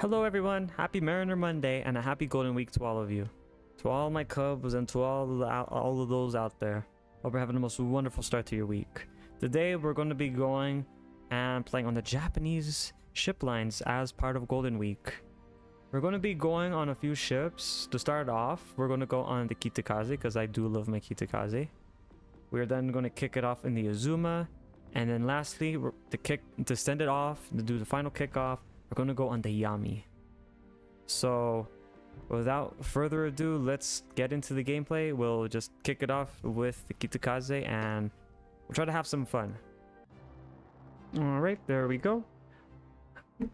Hello everyone, happy Mariner Monday and a happy Golden Week to all of you. To all my Cubs and to all of those out there. Hope you're having the most wonderful start to your week. Today we're going to be going and playing on the Japanese ship lines as part of Golden Week. We're going to be going on a few ships. To start off, we're going to go on the Kitakaze because I do love my Kitakaze. We're then going to kick it off in the Azuma. And then lastly, to send it off, to do the final kickoff, we're going to go on the Yami. So without further ado, let's get into the gameplay. We'll just kick it off with the Kitakaze and we'll try to have some fun. Alright, there we go.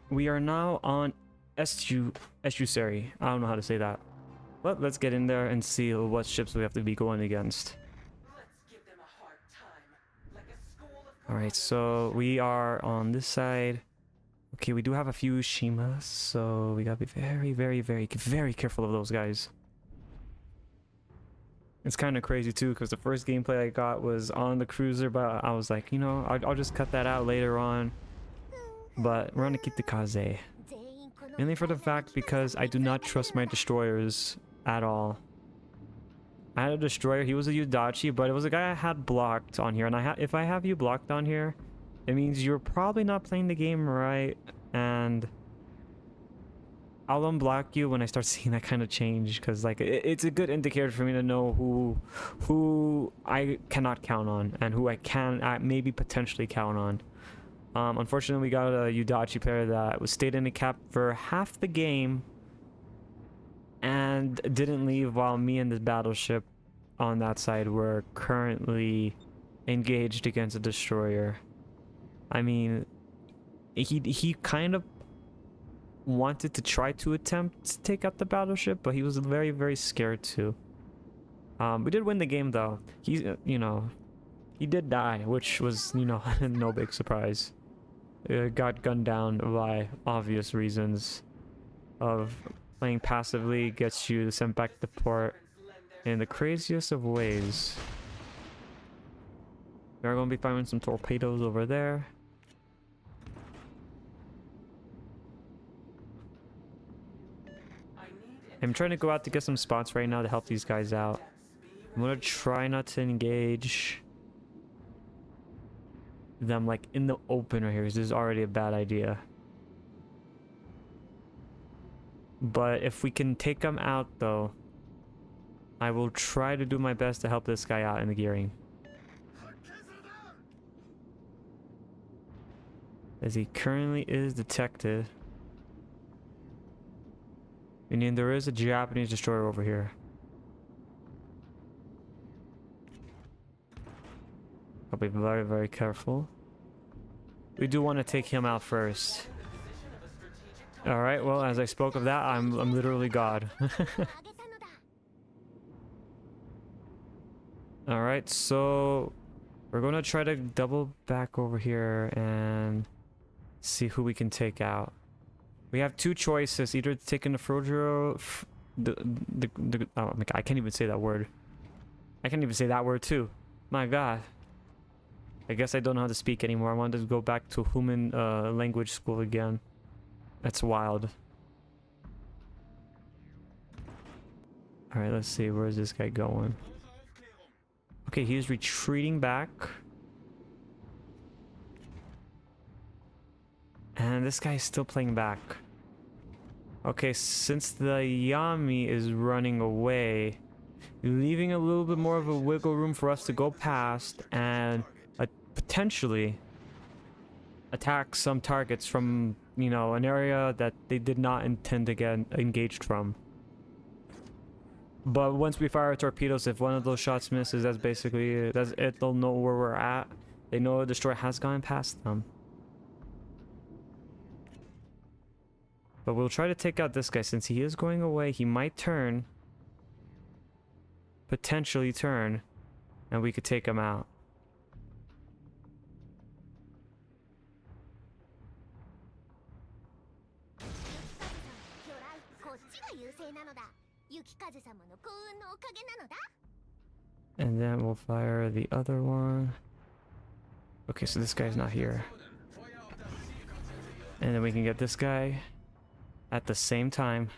We are now on Estuary. I don't know how to say that. But let's get in there and see what ships we have to be going against. Alright, so we are on this side. Okay, we do have a few Shimas, so we gotta be very careful of those guys. It's kind of crazy too, because the first gameplay I got was on the cruiser, but I was like, you know, I'll just cut that out later on. But we're on the Kitakaze. Mainly for the fact because I do not trust my destroyers at all. I had a destroyer, he was a Yudachi, but it was a guy I had blocked on here, and if I have you blocked on here, it means you're probably not playing the game right, and I'll unblock you when I start seeing that kind of change, because like it's a good indicator for me to know who I cannot count on and who I can maybe potentially count on. Unfortunately, we got a Yudachi player that was stayed in the cap for half the game and didn't leave while me and this battleship on that side were currently engaged against a destroyer. I mean, he kind of wanted to try to attempt to take out the battleship, but he was very scared too. We did win the game though. He, he did die, which was, no big surprise. Got gunned down by obvious reasons of playing passively gets you sent back to port in the craziest of ways. We're going to be firing some torpedoes over there. I'm trying to go out to get some spots right now to help these guys out. I'm going to try not to engage them like in the open right here, because this is already a bad idea. But if we can take them out though, I will try to do my best to help this guy out in the gearing. As he currently is detected. Meaning there is a Japanese destroyer over here. I'll be very careful. We do want to take him out first. Alright, well, as I spoke of that, I'm literally God. Alright, so we're gonna try to double back over here and see who we can take out. We have two choices, either taking the Frojiro, oh my god, I can't even say that word. I can't even say that word too. My god. I guess I don't know how to speak anymore. I wanted to go back to human language school again. That's wild. Alright, let's see, where is this guy going? Okay, he is retreating back. And this guy is still playing back. Okay, since the Yami is running away, leaving a little bit more of a wiggle room for us to go past and potentially attack some targets from, an area that they did not intend to get engaged from. But once we fire torpedoes, if one of those shots misses, that's basically that's it. They'll know where we're at. They know the destroyer has gone past them. But we'll try to take out this guy since he is going away. He might turn. Potentially turn. And we could take him out. And then we'll fire the other one. Okay, so this guy's not here. And then we can get this guy. at the same time.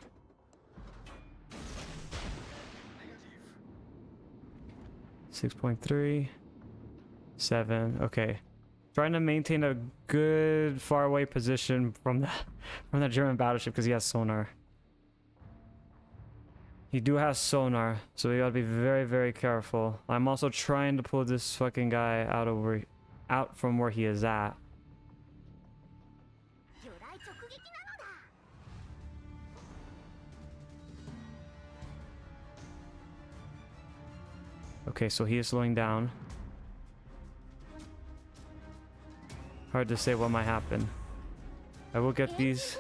.3 7. Okay, trying to maintain a good far away position from the German battleship because he has sonar. He do have sonar, so we gotta be very, very careful. I'm also trying to pull this fucking guy out from where he is at. Okay, so he is slowing down. Hard to say what might happen. I will get these.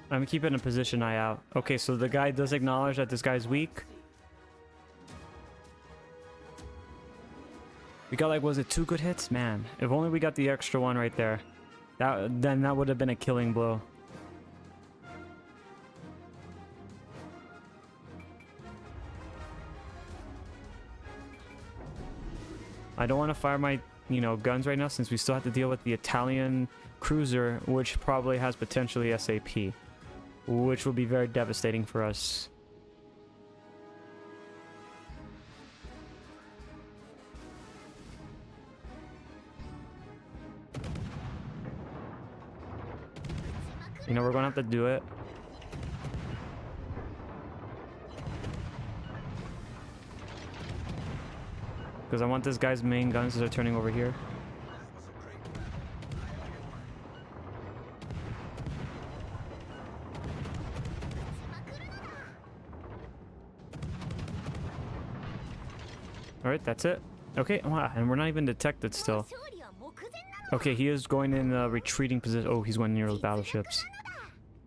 I'm keeping a position eye out. Okay, so the guy does acknowledge that this guy's weak. We got like, was it 2 good hits? Man, if only we got the extra one right there. Then that would have been a killing blow. I don't want to fire my, guns right now since we still have to deal with the Italian cruiser, which probably has potentially SAP, which will be very devastating for us. We're gonna have to do it. Because I want this guy's main guns to start turning over here. Alright, that's it. Okay, wow, and we're not even detected still. Okay, he is going in a retreating position. Oh, he's going near those battleships.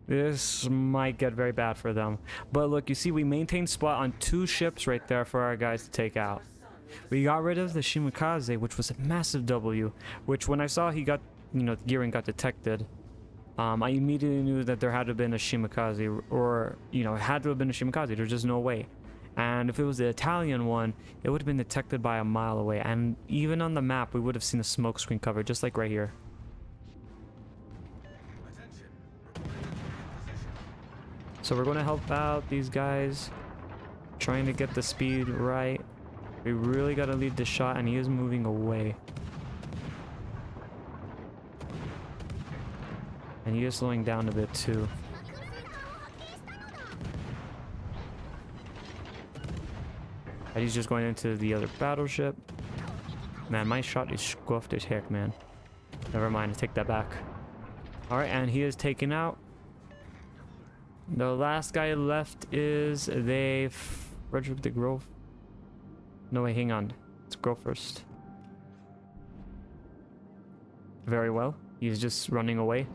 This might get very bad for them. But look, you see, we maintained spot on 2 ships right there for our guys to take out. We got rid of the Shimakaze, which was a massive W, which when I saw he got, gearing got detected, I immediately knew that there had to have been a Shimakaze, or, it had to have been a Shimakaze. There's just no way. And if it was the Italian one, it would have been detected by a mile away. And even on the map, we would have seen a smoke screen cover, just like right here. So we're going to help out these guys, trying to get the speed right. We really got to lead the shot, and he is moving away. And he is slowing down a bit too. And he's just going into the other battleship. Man, my shot is scuffed as heck, man. Never mind, I take that back. Alright, and he is taken out. The last guy left is Frederick the Grove. No, wait, hang on. Let's go first. Very well. He's just running away.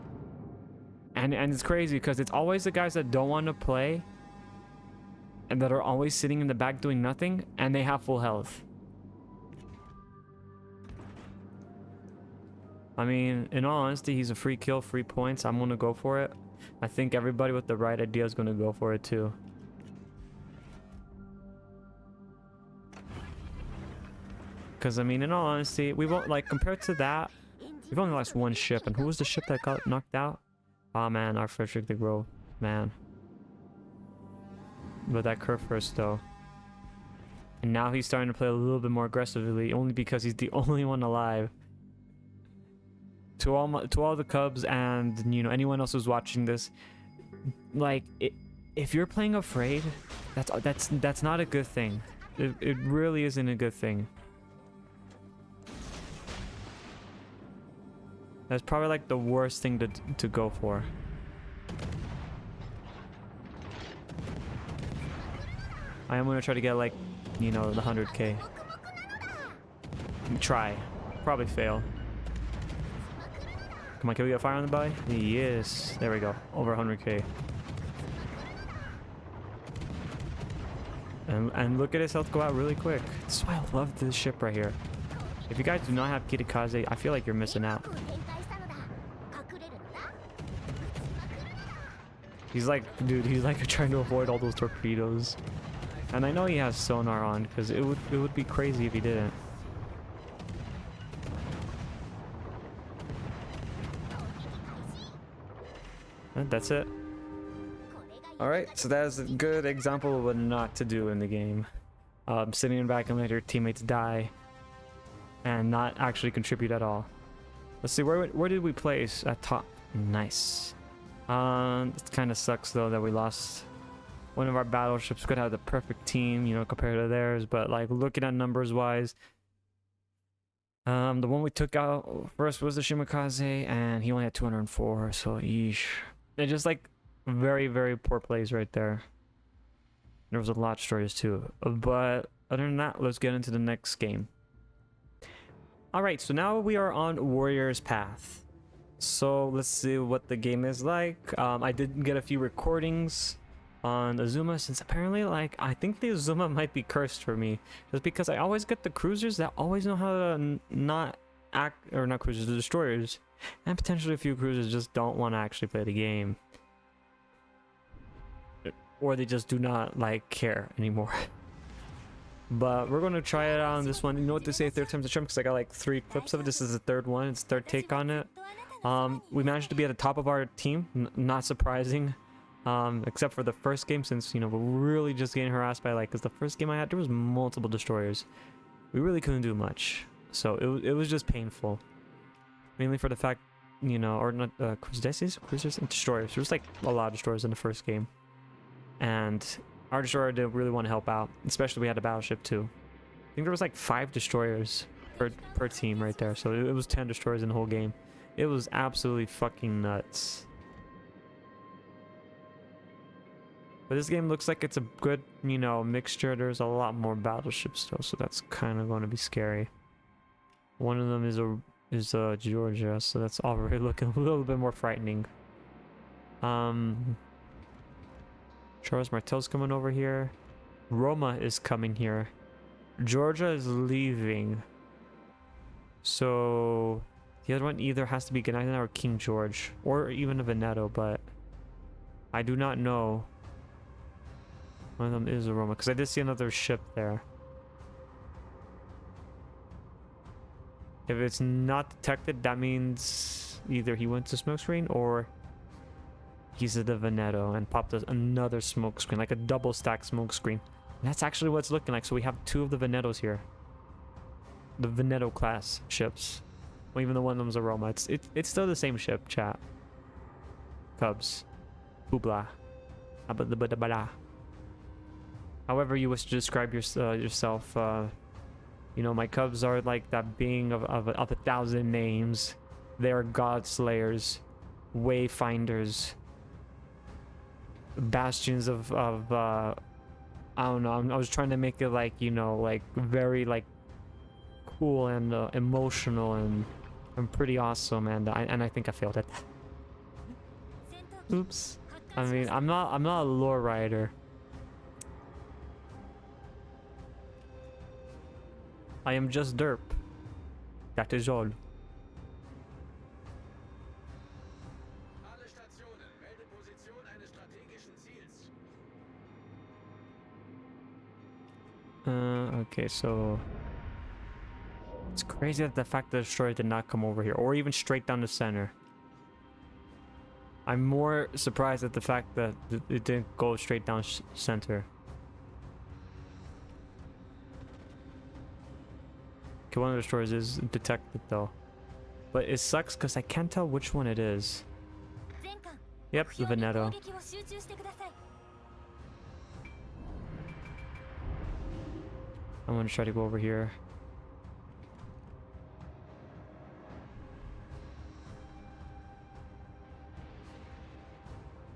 And it's crazy because it's always the guys that don't want to play and that are always sitting in the back doing nothing, and they have full health. I mean, in all honesty, he's a free kill, free points. I'm gonna go for it. I think everybody with the right idea is gonna go for it too. Because, I mean, in all honesty, we won't, like, compared to that, we've only lost 1 ship. And who was the ship that got knocked out? Oh, man, our Frederick the Grove. Man. But that curve first, though. And now he's starting to play a little bit more aggressively, only because he's the only one alive. To all the Cubs and, anyone else who's watching this, like, if you're playing afraid, that's not a good thing. It really isn't a good thing. That's probably like the worst thing to go for. I am gonna try to get like, the 100k. Try. Probably fail. Come on, can we get fire on the belly? Yes. There we go. Over 100k. And look at his health go out really quick. That's why I love this ship right here. If you guys do not have Kirikaze, I feel like you're missing out. He's like, dude, he's like trying to avoid all those torpedoes. And I know he has sonar on, because it would be crazy if he didn't. And that's it. Alright, so that is a good example of what not to do in the game. Sitting back and let your teammates die and not actually contribute at all. Let's see, where did we place at top? Nice. It kind of sucks though that we lost one of our battleships. Could have the perfect team, you know, compared to theirs, but like looking at numbers wise, the one we took out first was the Shimakaze, and he only had 204, so yeesh. They're just like very, very poor plays right there. There was a lot of stories too, but other than that, let's get into the next game. Alright, so now we are on Warrior's Path. So let's see what the game is like. I did get a few recordings on Azuma, since apparently, like, I think the Azuma might be cursed for me, just because I always get the cruisers that always know how to not cruisers, the destroyers, and potentially a few cruisers just don't want to actually play the game, or they just do not like care anymore. But we're going to try it out on this one. You know what they say, third time's a charm, because I got like 3 clips of it. This is the third one. It's third take on it. We managed to be at the top of our team, not surprising, except for the first game, since, you know, we're really just getting harassed by, like, because the first game I had, there was multiple destroyers. We really couldn't do much, so it was just painful, mainly for the fact, you know, or not, cruisers and destroyers. There was like a lot of destroyers in the first game, and our destroyer didn't really want to help out, especially we had a battleship too. I think there was like 5 destroyers per team right there, so it was 10 destroyers in the whole game. It was absolutely fucking nuts. But this game looks like it's a good, you know, mixture. There's a lot more battleships though, so that's kind of going to be scary. One of them is Georgia, so that's already looking a little bit more frightening. Charles Martel's coming over here. Roma is coming here. Georgia is leaving. So the other one either has to be Gonzaga or King George, or even a Veneto, but I do not know. One of them is a Roma, because I did see another ship there. If it's not detected, that means either he went to smoke screen or he's at the Veneto and popped another smoke screen, like a double stack smoke screen. And that's actually what it's looking like. So we have 2 of the Venetos here, the Veneto class ships. Well, even though one of them's a Roma, it's still the same ship. Chat. Cubs. Hoopla. However you wish to describe yourself. You know, my Cubs are like that being of 1,000 names. They are god slayers, wayfinders, bastions of I don't know. I was trying to make it like, you know, like very like cool and emotional and pretty awesome, and I think I failed at that. Oops. I mean, I'm not a lore writer. I am just derp. That is all. Okay, so it's crazy that the fact that the destroyer did not come over here, or even straight down the center. I'm more surprised at the fact that it didn't go straight down center. Okay, one of the destroyers is detected though, but it sucks because I can't tell which one it is. Yep, the Veneto. I'm gonna try to go over here.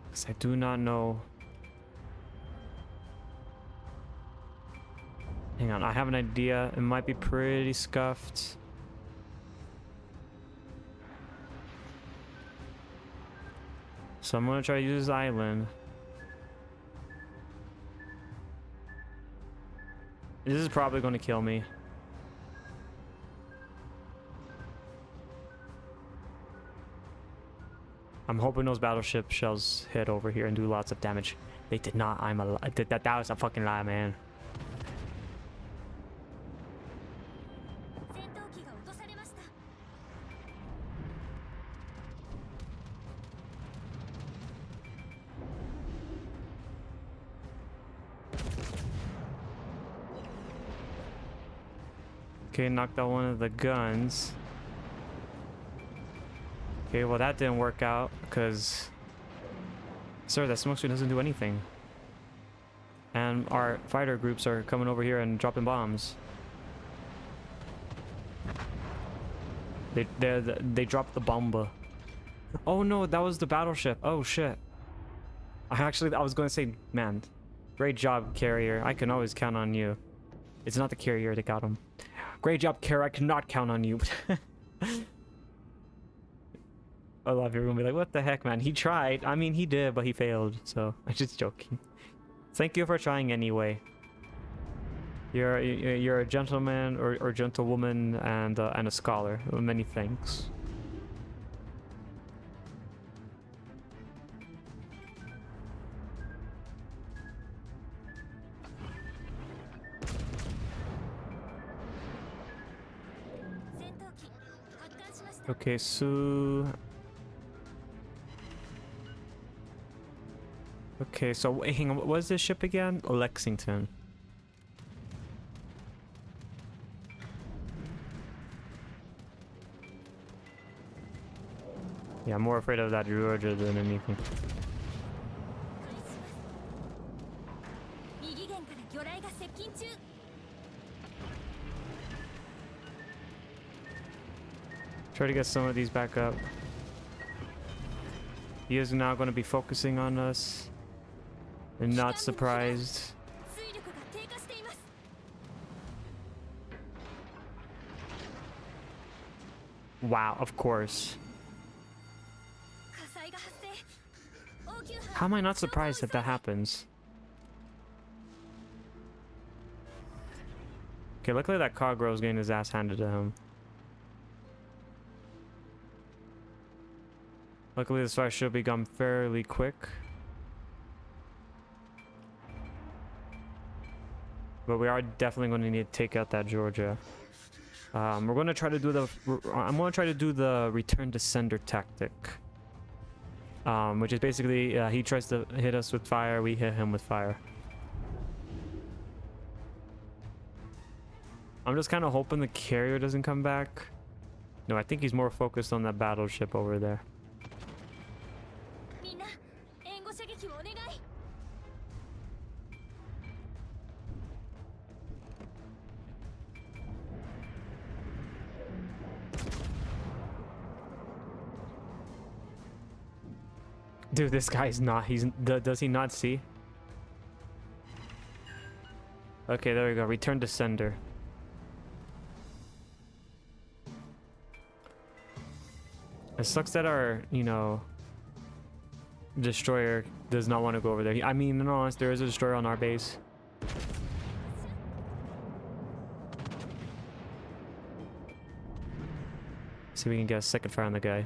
Because I do not know. Hang on, I have an idea. It might be pretty scuffed. So I'm gonna try to use island. This is probably gonna kill me. I'm hoping those battleship shells hit over here and do lots of damage. They did not. That was a fucking lie, man. Okay, knocked out one of the guns. Okay, well that didn't work out because... Sir, that smoke screen doesn't do anything. And our fighter groups are coming over here and dropping bombs. They dropped the bomba. Oh no, that was the battleship. Oh shit. I was going to say, man, great job, carrier. I can always count on you. It's not the carrier that got him. Great job, carrier. I cannot count on you. I love everyone be like, what the heck, man? He tried. I mean, he did, but he failed. So I'm just joking. Thank you for trying anyway. You're a gentleman or gentlewoman and a scholar. Many thanks. Okay, so... Okay, so hang on, what was this ship again? Lexington. Yeah, I'm more afraid of that Georgia than anything. Try to get some of these back up. He is now going to be focusing on us. And not surprised. Wow, of course. How am I not surprised that that happens? Okay, luckily that Kagro is getting his ass handed to him. Luckily this fight should be gone fairly quick. But we are definitely going to need to take out that Georgia. We're going to try to do the... I'm going to try to do the return to sender tactic. Which is basically, he tries to hit us with fire, we hit him with fire. I'm just kind of hoping the carrier doesn't come back. No, I think he's more focused on that battleship over there. Dude, this guy's not, does he not see? Okay, there we go, return to sender. It sucks that our, you know, destroyer does not want to go over there. I mean, in all honesty, there is a destroyer on our base. See if we can get a second fire on the guy.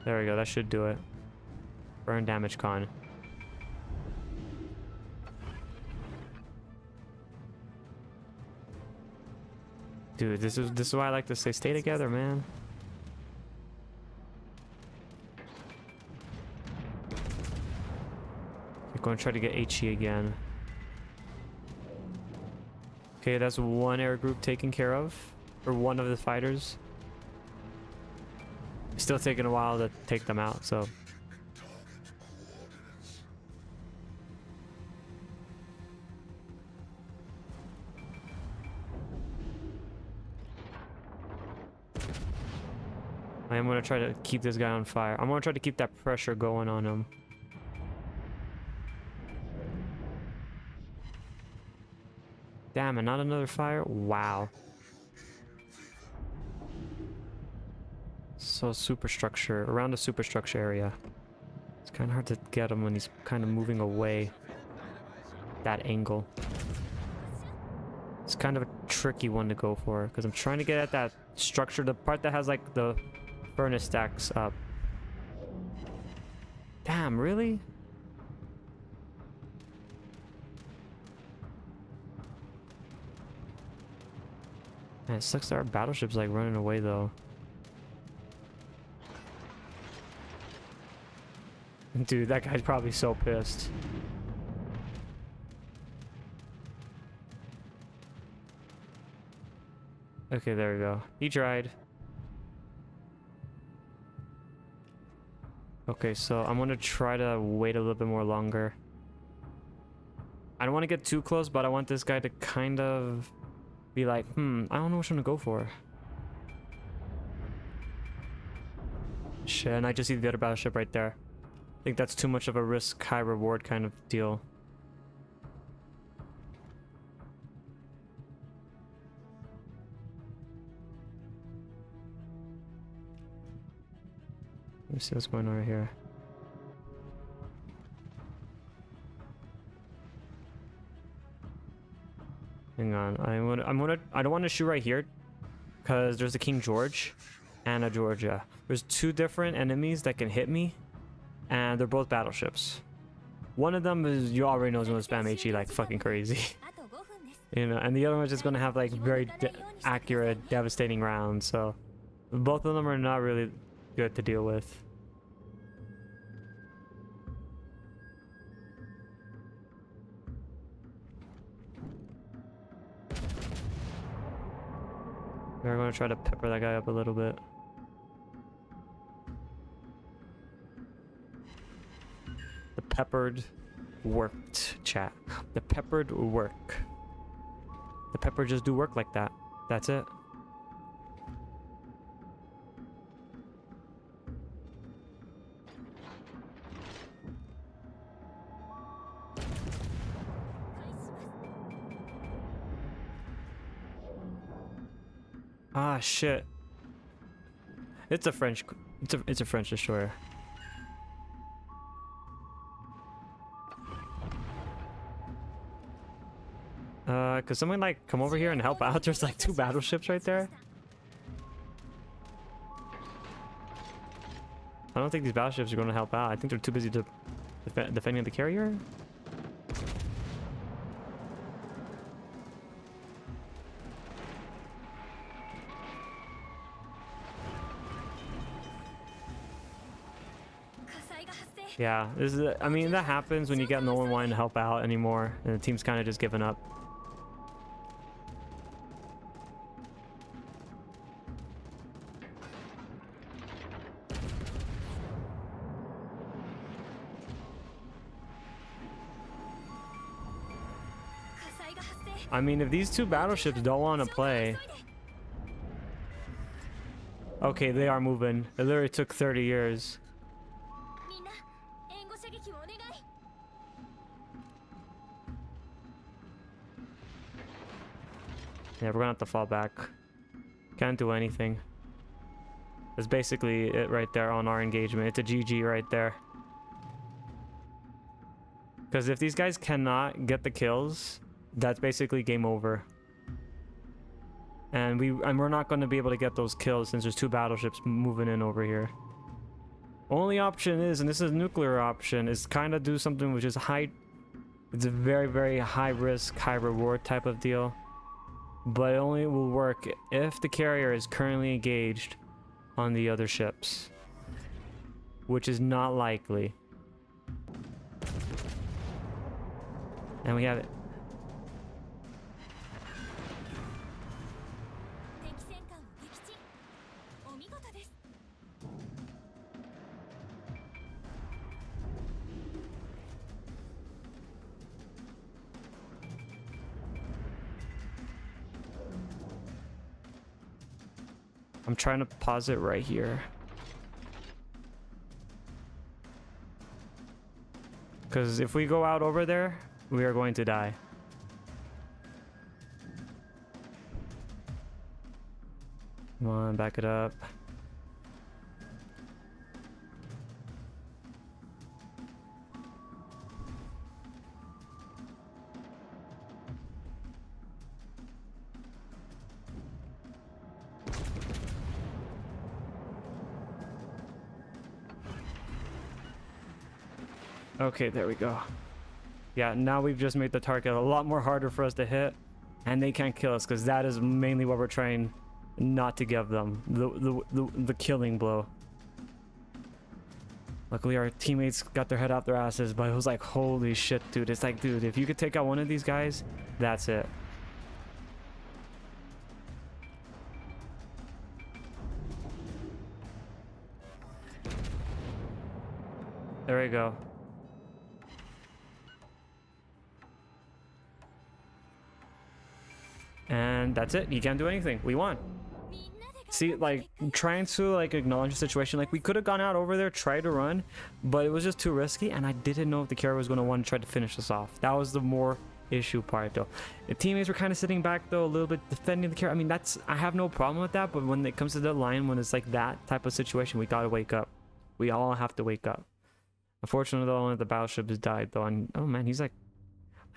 There we go, that should do it. Burn damage con. Dude, this is why I like to say stay together, man. I'm going to try to get HE again. Okay, that's one air group taken care of. Or one of the fighters. It's still taking a while to take them out, so... I am going to try to keep this guy on fire. I'm going to try to keep that pressure going on him. Damn, and not another fire? Wow. So superstructure, around the superstructure area. It's kind of hard to get him when he's kind of moving away. That angle. It's kind of a tricky one to go for, because I'm trying to get at that structure, the part that has like the furnace stacks up. Damn, really? Man, it sucks that our battleship's like running away though. Dude, that guy's probably so pissed. Okay, there we go. He tried. Okay, so I'm gonna try to wait a little bit more longer. I don't want to get too close, but I want this guy to kind of be like, I don't know which one to go for. Shit, and I just see the other battleship right there. I think that's too much of a risk, high reward kind of deal. Let me see what's going on right here. Hang on, I don't want to shoot right here because there's a King George and a Georgia. There's two different enemies that can hit me, and they're both battleships. One of them is, you already know, is gonna spam HE like fucking crazy. You know, and the other one's just gonna have like very accurate, devastating rounds. So both of them are not really good to deal with. We're gonna try to pepper that guy up a little bit. The peppered worked, chat. The peppered work. The pepper just do work like that. That's it. Ah, shit. It's a French. It's a French destroyer. Could someone like come over here and help out? There's like two battleships right there. I don't think these battleships are going to help out. I think they're too busy to defending the carrier. Yeah, this is. I mean, that happens when you get no one wanting to help out anymore, and the team's kind of just giving up. I mean, if these two battleships don't want to play... Okay, they are moving. It literally took 30 years. Yeah, we're gonna have to fall back. Can't do anything. That's basically it right there on our engagement. It's a GG right there. Because if these guys cannot get the kills, that's basically game over. And we're not going to be able to get those kills since there's two battleships moving in over here. Only option is, and this is a nuclear option, is kind of do something which is high. It's a very, very high risk, high reward type of deal. But it only will work if the carrier is currently engaged on the other ships, which is not likely. And we have it. I'm trying to pause it right here. Because if we go out over there, we are going to die. Come on, back it up. Okay, there we go. Yeah, now we've just made the target a lot more harder for us to hit, and they can't kill us because that is mainly what we're trying not to give them, the killing blow. Luckily our teammates got their head out their asses, but it was like, holy shit, dude. It's like, dude, if you could take out one of these guys, that's it. we go. And that's it. You can't do anything. We won. See, like, trying to, like, acknowledge the situation. Like, we could have gone out over there, tried to run, but it was just too risky, and I didn't know if the carrier was going to want to try to finish us off. That was the more issue part, though. The teammates were kind of sitting back, though, a little bit defending the carrier. I mean, I have no problem with that, but when it comes to the line, when it's like that type of situation, we gotta wake up. We all have to wake up. Unfortunately, though, one of the battleship has died, though, and, oh, man, he's like,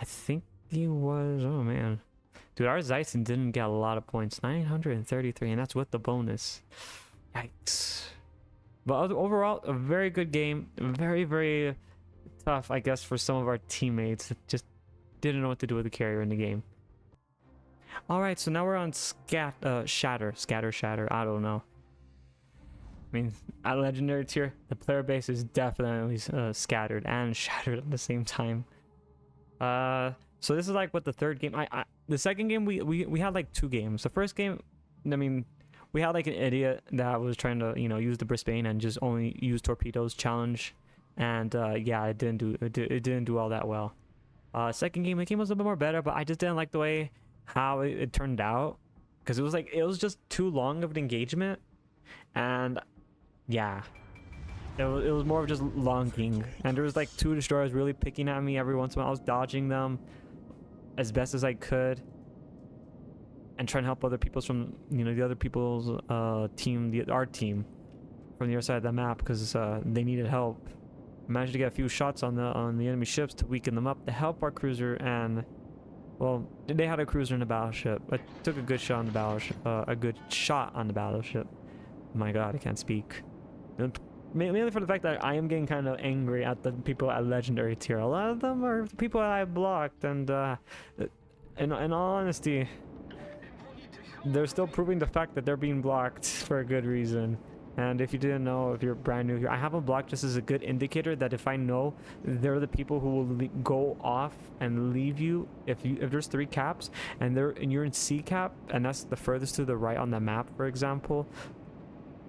I think he was, oh, man. Dude, our Zeisen didn't get a lot of points. 933, and that's with the bonus. Yikes. But overall, a very good game. Very, very tough, I guess, for some of our teammates that just didn't know what to do with the carrier in the game. Alright, so now we're on Shatter. Shatter. I don't know. I mean, at Legendary tier, the player base is definitely scattered and shattered at the same time. So this is like what the third game. The second game we had like 2 games. The first game, I mean, we had like an idiot that was trying to, you know, use the Brisbane and just only use torpedoes challenge, and yeah, it didn't do all that well. Second game, the game was a bit more better, but I just didn't like the way how it turned out, because it was just too long of an engagement, and yeah. It was more of just longing, and there was like 2 destroyers really picking at me every once in a while. I was dodging them as best as I could and trying to help other people's from, you know, the other people's team, our team from the other side of the map, because they needed help. I managed to get a few shots on the enemy ships to weaken them up to help our cruiser, and well, they had a cruiser in the battleship. I took a good shot on the battleship. My God, I can't speak. Mainly for the fact that I am getting kind of angry at the people at Legendary tier. A lot of them are the people that I blocked, and in all honesty, they're still proving the fact that they're being blocked for a good reason. And if you didn't know, if you're brand new here, I have them blocked just as a good indicator that if I know they're the people who will go off and leave you, if there's 3 caps and you're in C cap, and that's the furthest to the right on the map, for example.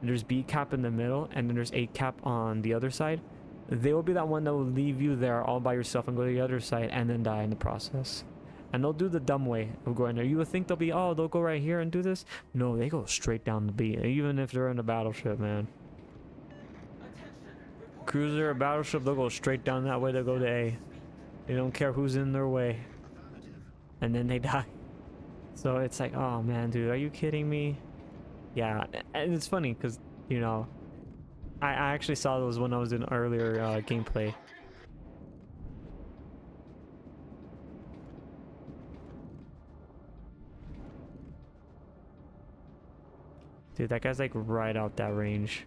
There's B cap in the middle, and then there's A cap on the other side. They will be that one that will leave you there all by yourself and go to the other side and then die in the process. And they'll do the dumb way of going there. You would think they'll be, oh, they'll go right here and do this. No, they go straight down the B, even if they're in a battleship, man. Cruiser or battleship, they'll go straight down that way. They'll go to A. They don't care who's in their way. And then they die. So it's like, oh man, dude, are you kidding me? Yeah, and it's funny because, you know, I actually saw those when I was in earlier gameplay. Dude, that guy's like right out that range.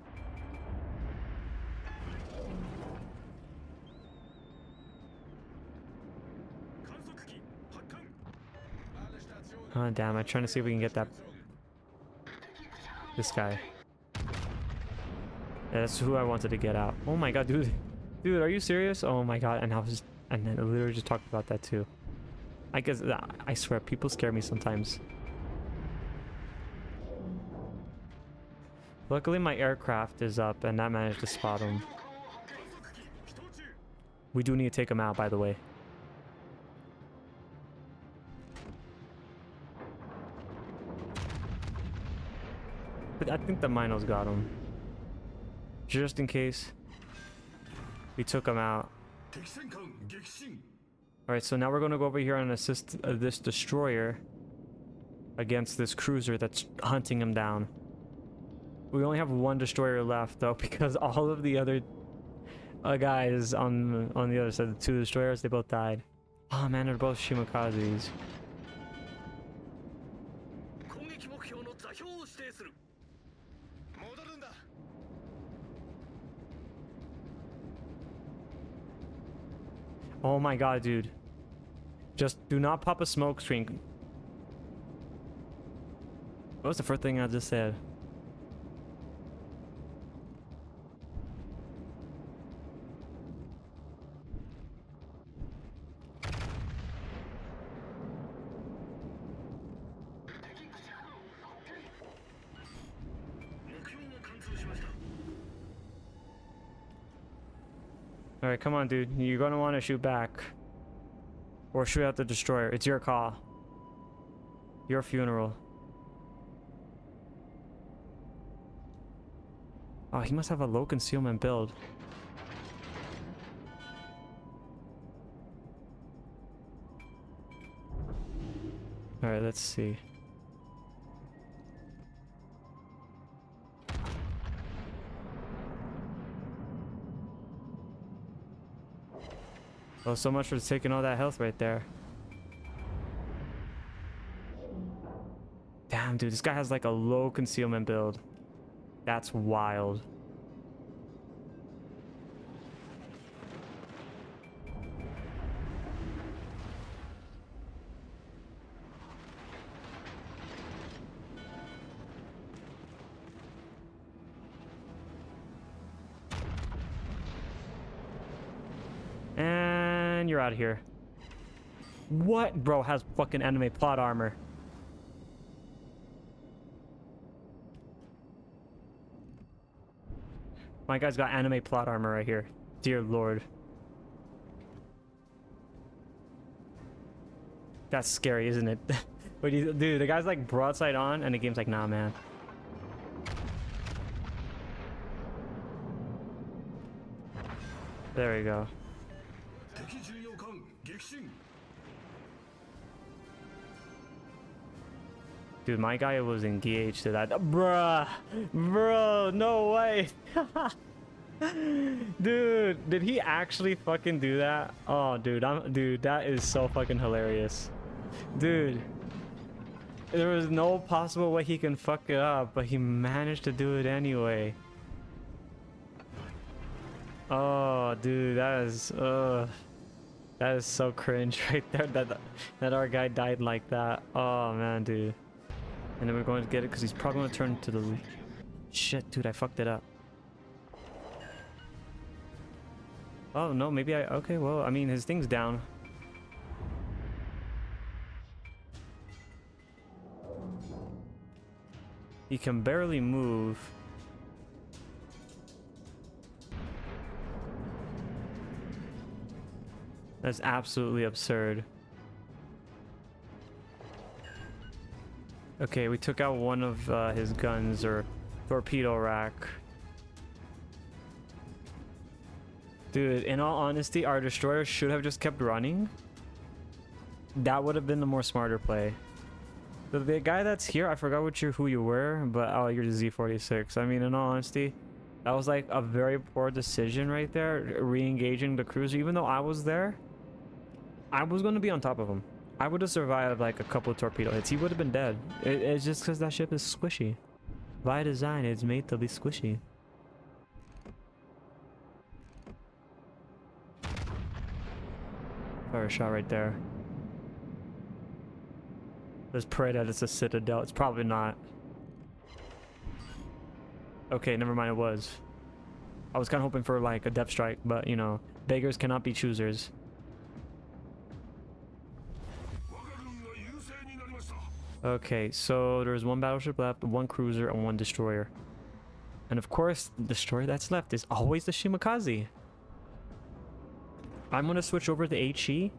Oh damn, I'm trying to see if we can get that. This guy. Yeah, that's who I wanted to get out. Oh my God, dude. Dude, are you serious? Oh my God. And I literally just talked about that too. I guess, I swear, people scare me sometimes. Luckily my aircraft is up and I managed to spot him. We do need to take him out, by the way. But I think the Minos got him. Just in case. We took him out. Alright, so now we're going to go over here and assist this destroyer against this cruiser that's hunting him down. We only have 1 destroyer left, though, because all of the other guys on the other side, the 2 destroyers, they both died. Oh man, they're both Shimikazes. Oh my God, dude. Just do not pop a smoke screen. What was the first thing I just said? Alright, come on, dude. You're gonna want to shoot back. Or shoot out the destroyer. It's your call. Your funeral. Oh, he must have a low concealment build. Alright, let's see. Oh, so much for taking all that health right there. Damn, dude, this guy has like a low concealment build. That's wild. And you're out of here. What? Bro has fucking anime plot armor. My guy's got anime plot armor right here. Dear Lord. That's scary, isn't it? But dude, the guy's like broadside on and the game's like, nah, man. There we go. Dude, my guy was engaged to that. Bruh. Bro, no way. Dude, did he actually fucking do that? Oh, dude, dude, that is so fucking hilarious. Dude. There was no possible way he can fuck it up, but he managed to do it anyway. Oh, dude, that is so cringe right there that our guy died like that. Oh man, dude. And then we're going to get it because he's probably going to turn to the... Shit, dude, I fucked it up. Oh, no, maybe I... Okay, well, I mean, his thing's down. He can barely move. That's absolutely absurd. Okay, we took out one of his guns or torpedo rack. Dude, in all honesty, our destroyer should have just kept running. That would have been the more smarter play. The guy that's here, I forgot who you were, but oh, you're the Z46. I mean, in all honesty, that was like a very poor decision right there, re-engaging the cruiser. Even though I was there, I was going to be on top of him. I would have survived like a couple of torpedo hits. He would have been dead. It's just because that ship is squishy. By design, it's made to be squishy. Fire shot right there. Let's pray that it's a Citadel. It's probably not. Okay, never mind, it was. I was kind of hoping for like a depth strike, but you know, beggars cannot be choosers. Okay, so there's one battleship left, one cruiser, and one destroyer. And of course, the destroyer that's left is always the Shimakaze. I'm going to switch over to HE.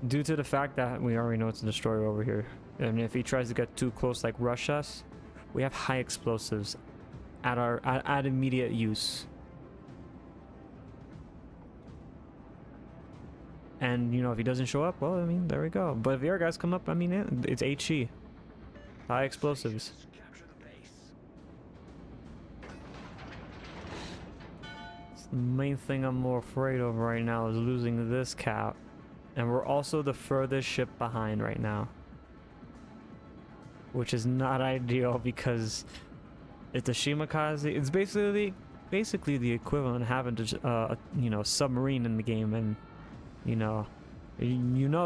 Due to the fact that we already know it's a destroyer over here. And if he tries to get too close, like rush us, we have high explosives at immediate use. And, you know, if he doesn't show up, well, I mean, there we go. But if the air guys come up, I mean, it's HE. High explosives. The main thing I'm more afraid of right now is losing this cap. And we're also the furthest ship behind right now. Which is not ideal because it's a Shimakaze. It's basically the equivalent of having to, you know, submarine in the game. And you know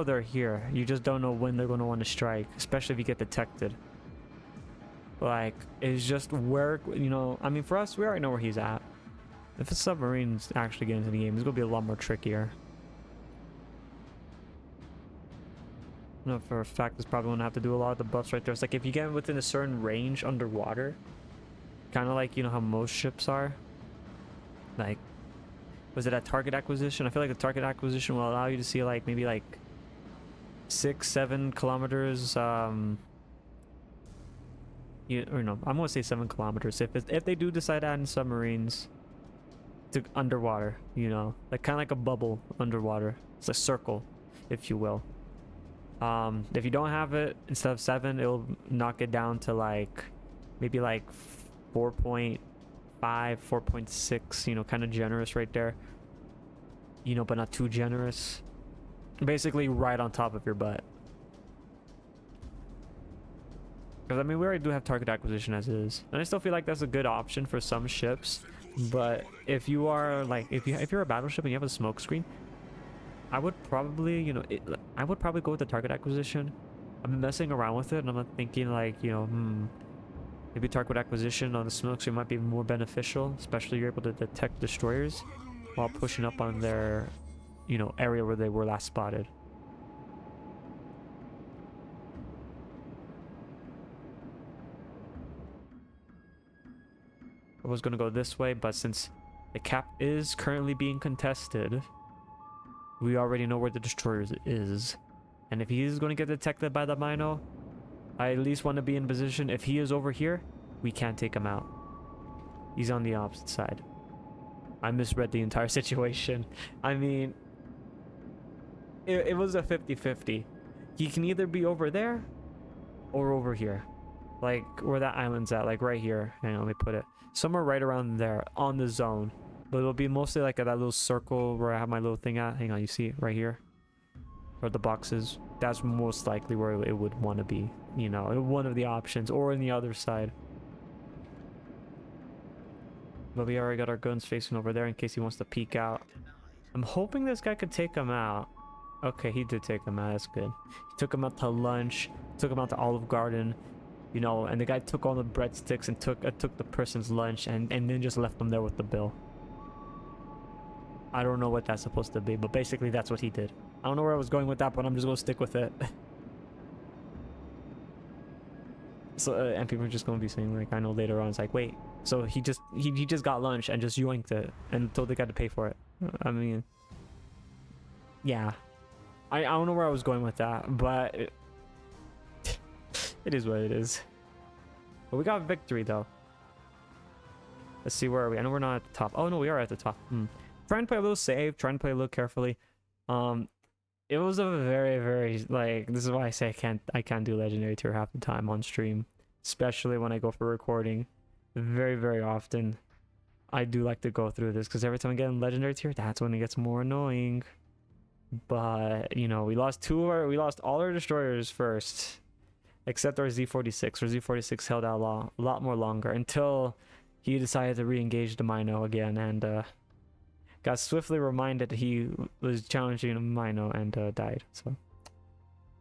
they're here. You just don't know when they're going to want to strike, especially if you get detected. Like, it's just where, you know, I mean, for us, we already know where he's at. If a submarine's actually getting into the game, it's going to be a lot more trickier. I know for a fact it's probably going to have to do a lot of the buffs right there. It's like if you get within a certain range underwater, kind of like, you know, how most ships are. Like, Was it at target acquisition? I feel like the target acquisition will allow you to see like maybe like 6-7 kilometers. Or no, I'm gonna say 7 kilometers. If they do decide to add in submarines to underwater, you know, like kind of like a bubble underwater. It's a circle, if you will. If you don't have it, instead of 7, it'll knock it down to like maybe like 4.5, 4.6, you know, kind of generous right there, you know, but not too generous. Basically right on top of your butt. Because I mean, we already do have target acquisition as is, and I still feel like that's a good option for some ships. But if you are like, if you're a battleship and you have a smoke screen, I would probably, you know, I would probably go with the target acquisition. I've been messing around with it, and I'm thinking like, you know, maybe target acquisition on the smoke screen might be more beneficial, especially you're able to detect destroyers while pushing up on their, you know, area where they were last spotted. I was gonna go this way, but since the cap is currently being contested, we already know where the destroyer is. And if he is going to get detected by the Mino, I at least want to be in position. If he is over here, we can't take him out. He's on the opposite side. I misread the entire situation. I mean, it was a 50-50. He can either be over there or over here. Like where that island's at, like right here. Hang on, let me put it. Somewhere right around there on the zone. But it'll be mostly like that little circle where I have my little thing at. Hang on, you see it right here? Where the box is. That's most likely where it would want to be. You know, one of the options. Or in the other side. But we already got our guns facing over there in case he wants to peek out. I'm hoping this guy could take him out. Okay, he did take him out. That's good. He took him out to lunch. Took him out to Olive Garden. You know, and the guy took all the breadsticks and took the person's lunch and then just left them there with the bill. I don't know what that's supposed to be, but basically that's what he did. I don't know where I was going with that, but I'm just gonna stick with it. So and people are just gonna be saying like, I know later on it's like, wait, so he just got lunch and just yoinked it and told the guy to pay for it. I mean, yeah, I don't know where I was going with that, but it is what it is. But we got victory though. Let's see, where are we? I know we're not at the top. Oh no, we are at the top. Trying to play a little safe, trying to play a little carefully. It was a very like, this is why I say I can't do legendary tier half the time on stream, especially when I go for recording. Very often I do like to go through this because every time I get in legendary tier, that's when it gets more annoying. But you know, we lost all our destroyers first, except our Z46. Our Z46 held out a lot more longer until he decided to re-engage the Mino again and got swiftly reminded he was challenging a Mino and died. So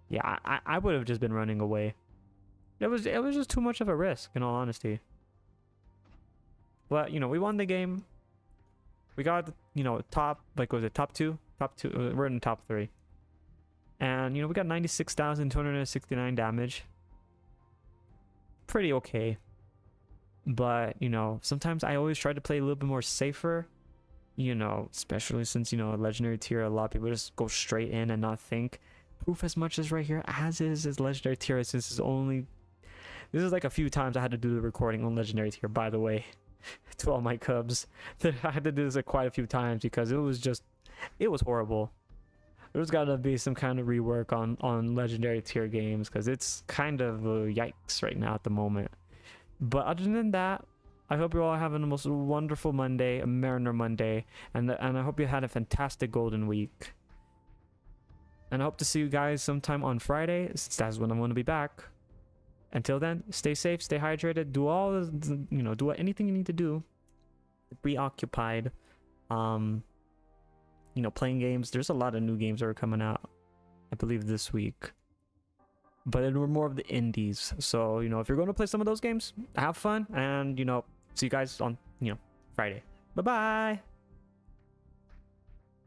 yeah, I would have just been running away. It was just too much of a risk, in all honesty. But you know, we won the game. We got, you know, top, like, was it top two? We're in the top 3. And you know, we got 96,269 damage. Pretty okay. But you know, sometimes I always try to play a little bit more safer. You know, especially since, you know, legendary tier, a lot of people just go straight in and not think. Proof as much as right here, as is legendary tier, since this is like a few times I had to do the recording on legendary tier, by the way. To all my cubs, that I had to do this like quite a few times because it was horrible. There's gotta be some kind of rework on legendary tier games because it's kind of yikes right now at the moment. But other than that, I hope you're all having the most wonderful Monday, a Mariner Monday, and I hope you had a fantastic Golden Week. And I hope to see you guys sometime on Friday, since that's when I'm going to be back. Until then, stay safe, stay hydrated, do all the, you know, do anything you need to do. Be occupied. You know, playing games. There's a lot of new games that are coming out, I believe, this week. But it were more of the indies. So, you know, if you're going to play some of those games, have fun. And, you know, see you guys on, you know, Friday. Bye-bye.